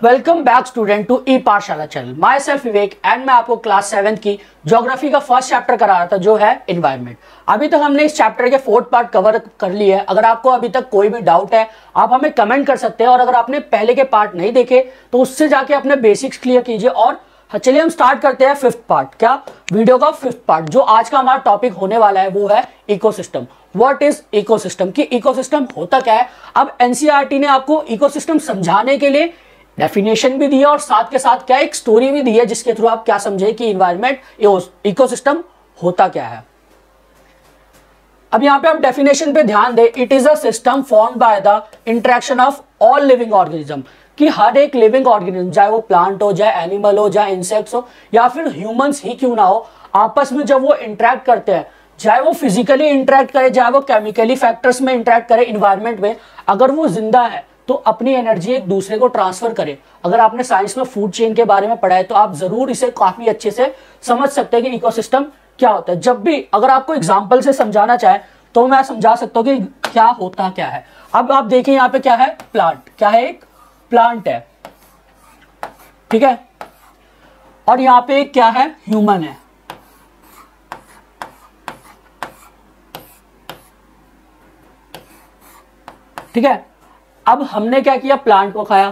Welcome back student to ई पाठशाला channel. My self Vivek and मैं आपको क्लास 7 की ज्योग्राफी का फर्स्ट चैप्टर करा रहा था जो है एनवायरनमेंट। अभी तक हमने इस चैप्टर के 4th पार्ट कवर कर लिए है। अगर आपको अभी तक कोई भी डाउट है आप हमें कमेंट कर सकते हैं, और अगर आपने पहले के पार्ट नहीं देखे तो उससे जाके अपने बेसिक्स क्लियर कीजिए। और चलिए हम स्टार्ट करते हैं 5th पार्ट, क्या वीडियो का 5th पार्ट। जो आज का हमारा टॉपिक होने वाला है वो है इकोसिस्टम। व्हाट इज इकोसिस्टम, कि इकोसिस्टम होता क्या है। अब एनसीईआरटी ने आपको इकोसिस्टम समझाने के लिए डेफिनेशन भी दी है और साथ के साथ क्या एक स्टोरी भी दी है जिसके थ्रू आप क्या समझे कि इन्वायरमेंट इकोसिस्टम होता क्या है। अब यहां पे आप डेफिनेशन पे ध्यान दें। It is a system formed by the interaction of all living organism, कि हर एक लिविंग ऑर्गेनिज्म, चाहे वो प्लांट हो, चाहे एनिमल हो, चाहे इंसेक्ट्स हो, या फिर ह्यूमंस ही क्यों ना हो, आपस में जब वो इंटरेक्ट करते हैं, चाहे वो फिजिकली इंटरेक्ट करे, चाहे वो केमिकली फैक्टर्स में इंटरेक्ट करे इन्वायरमेंट में, अगर वो जिंदा है तो अपनी एनर्जी एक दूसरे को ट्रांसफर करे। अगर आपने साइंस में फूड चेन के बारे में पढ़ा है तो आप जरूर इसे काफी अच्छे से समझ सकते हैं कि इकोसिस्टम क्या होता है। जब भी अगर आपको एग्जांपल से समझाना चाहे तो मैं समझा सकता हूं कि क्या होता क्या है। अब आप देखिए यहाँ पे क्या है, प्लांट, क्या है, एक प्लांट है, ठीक है, और यहाँ पे क्या है, ह्यूमन है, ठीक है। अब हमने क्या किया, प्लांट को खाया,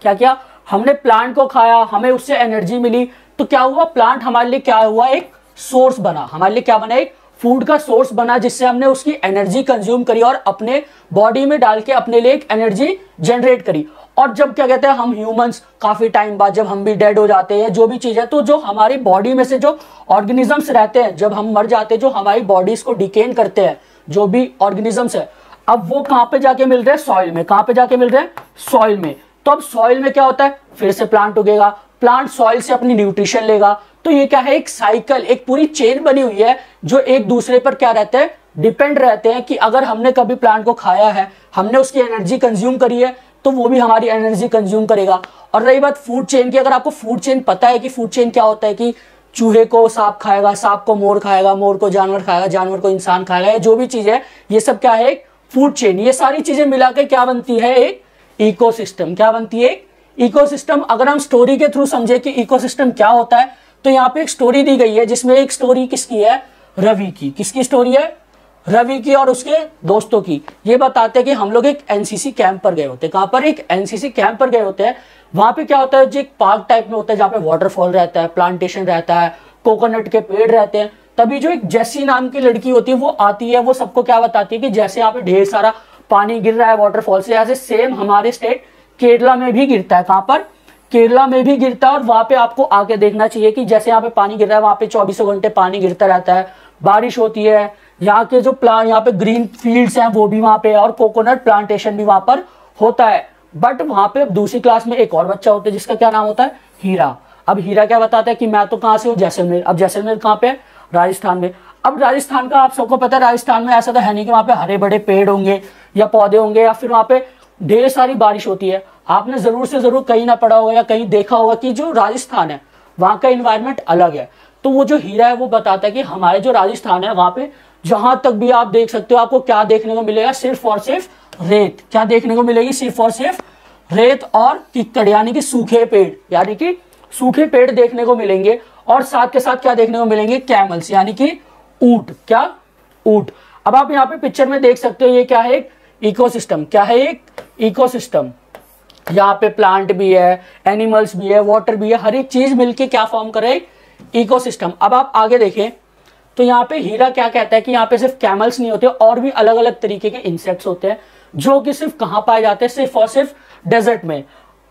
क्या किया हमने, प्लांट को खाया, हमें उससे एनर्जी मिली, तो क्या हुआ, प्लांट हमारे लिए क्या हुआ, एक सोर्स बना, हमारे लिए क्या बना, एक फूड का सोर्स बना, जिससे हमने उसकी एनर्जी कंज्यूम करी और अपने बॉडी में डाल के अपने लिए एक एनर्जी जनरेट करी। और जब क्या कहते हैं हम ह्यूमंस काफी टाइम बाद जब हम भी डेड हो जाते हैं, जो भी चीज है, तो जो हमारी बॉडी में से जो ऑर्गेनिजम्स रहते हैं, जब हम मर जाते हैं, जो हमारी बॉडीज को डिकेन करते हैं, जो भी ऑर्गेनिजम्स है, अब वो कहां पे जाके मिल रहे हैं, सॉइल में। कहां पे जाके मिल रहे हैं, सॉइल में। तो अब सॉइल में क्या होता है, फिर से प्लांट उगेगा, प्लांट सॉइल से अपनी न्यूट्रिशन लेगा। तो ये क्या है, एक साइकिल, एक पूरी चेन बनी हुई है जो एक दूसरे पर क्या रहते हैं, डिपेंड रहते हैं। कि अगर हमने कभी प्लांट को खाया है, हमने उसकी एनर्जी कंज्यूम करी है, तो वो भी हमारी एनर्जी कंज्यूम करेगा। और रही बात फूड चेन की, अगर आपको फूड चेन पता है कि फूड चेन क्या होता है, कि चूहे को सांप खाएगा, सांप को मोर खाएगा, मोर को जानवर खाएगा, जानवर को इंसान खाएगा, जो भी चीज है ये सब क्या है, एक फूड चेन। ये सारी चीजें मिलाकर क्या बनती है, एक इकोसिस्टम। क्या बनती है, इकोसिस्टम। अगर हम स्टोरी के थ्रू समझे कि इकोसिस्टम क्या होता है, तो यहाँ पे एक स्टोरी दी गई है जिसमें एक स्टोरी किसकी है, रवि की। किसकी स्टोरी है, रवि की और उसके दोस्तों की। ये बताते हैं कि हम लोग एक एनसीसी कैंप पर गए होते हैं। कहां पर, एक एनसीसी कैंप पर गए होते हैं। वहां पे क्या होता है, जो एक पार्क टाइप में होता है जहाँ पे वाटरफॉल रहता है, प्लांटेशन रहता है, कोकोनट के पेड़ रहते हैं। तभी जो एक जेसी नाम की लड़की होती है वो आती है, वो सबको क्या बताती है कि जैसे यहाँ पे ढेर सारा पानी गिर रहा है वाटरफॉल से, ऐसे सेम हमारे स्टेट केरला में भी गिरता है। कहां पर, केरला में भी गिरता है। और वहां पे आपको आके देखना चाहिए कि जैसे यहाँ पे पानी गिर रहा है, वहां पे 24 घंटे पानी गिरता रहता है, बारिश होती है। यहाँ के जो प्लांट, यहाँ पे ग्रीन फील्ड्स हैं वो भी वहां पे, और कोकोनट प्लांटेशन भी वहां पर होता है। बट वहां पे दूसरी क्लास में एक और बच्चा होता है जिसका क्या नाम होता है, हीरा। अब हीरा क्या बताता है कि मैं तो कहां से हूँ, जैसलमेर। अब जैसलमेर कहां पे है, राजस्थान में। अब राजस्थान का आप सबको पता है, राजस्थान में ऐसा तो है नहीं कि वहां पे हरे बड़े पेड़ होंगे या पौधे होंगे, या फिर वहां पे ढेर सारी बारिश होती है। आपने जरूर से जरूर कहीं ना पढ़ा होगा या कहीं देखा होगा कि जो राजस्थान है वहां का इन्वायरमेंट अलग है। तो वो जो हीरा है वो बताता है कि हमारे जो राजस्थान है वहां पे जहां तक भी आप देख सकते हो, आपको क्या देखने को मिलेगा, सिर्फ और सिर्फ रेत। क्या देखने को मिलेगी, सिर्फ और सिर्फ रेत और कीचड़, यानी कि सूखे पेड़, यानी कि सूखे पेड़ देखने को मिलेंगे। और साथ के साथ क्या देखने को मिलेंगे, कैमल्स, यानी कि ऊंट। क्या, ऊंट। अब आप यहाँ पे पिक्चर में देख सकते हो ये क्या है, एक इकोसिस्टम। क्या है, एक इकोसिस्टम। यहाँ पे प्लांट भी है, एनिमल्स भी है, वाटर भी है, हर एक चीज मिलके क्या फॉर्म करे, इकोसिस्टम। अब आप आगे देखें तो यहाँ पे हीरा क्या कहता है कि यहाँ पे सिर्फ कैमल्स नहीं होते, और भी अलग अलग तरीके के इंसेक्ट्स होते हैं जो कि सिर्फ कहाँ पाए जाते हैं, सिर्फ और सिर्फ डेजर्ट में।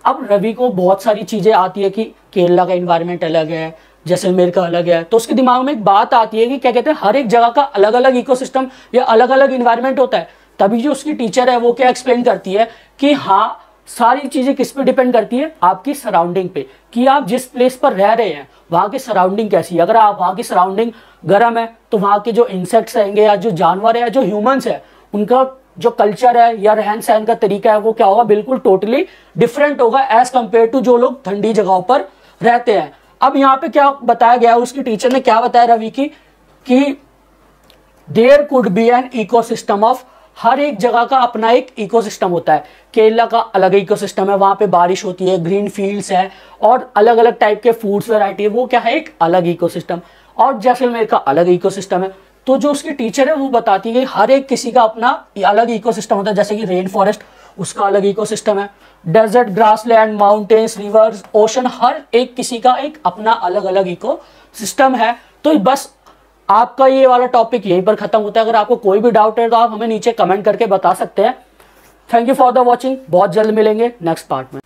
अब रवि को बहुत सारी चीजें आती है कि केरला का एनवायरनमेंट अलग है, जैसलमेर का अलग है। तो उसके दिमाग में एक बात आती है कि क्या कहते हैं, हर एक जगह का अलग अलग इकोसिस्टम या अलग अलग एनवायरनमेंट होता है। तभी जो उसकी टीचर है वो क्या एक्सप्लेन करती है कि हाँ, सारी चीजें किस पे डिपेंड करती है, आपकी सराउंडिंग पे, कि आप जिस प्लेस पर रह रहे हैं वहां की सराउंडिंग कैसी है। अगर आप वहां की सराउंडिंग गर्म है तो वहां के जो इंसेक्ट्स रहेंगे, या जो जानवर है, या जो ह्यूमंस है, उनका जो कल्चर है या रहन सहन का तरीका है वो क्या होगा, बिल्कुल टोटली डिफरेंट होगा एज कंपेयर टू जो लोग ठंडी जगहों पर रहते हैं। अब यहाँ पे क्या बताया गया, उसकी टीचर ने क्या बताया रवि की, कि there could be an ecosystem of हर एक जगह का अपना एक इकोसिस्टम होता है। केरला का अलग इकोसिस्टम है, वहाँ पे बारिश होती है, ग्रीन फील्ड्स है और अलग अलग टाइप के फूड्स वैरायटी है, वो क्या है एक अलग इकोसिस्टम। और जैसलमेर का अलग इकोसिस्टम है। तो जो उसकी टीचर है वो बताती है हर एक किसी का अपना अलग इकोसिस्टम होता है। जैसे कि रेन फॉरेस्ट, उसका अलग इकोसिस्टम है। Desert, grassland, mountains, rivers, ocean, हर एक किसी का एक अपना अलग अलग इकोसिस्टम है। तो बस आपका ये वाला टॉपिक यहीं पर खत्म होता है। अगर आपको कोई भी डाउट है तो आप हमें नीचे कमेंट करके बता सकते हैं। Thank you for the watching. बहुत जल्द मिलेंगे नेक्स्ट पार्ट में।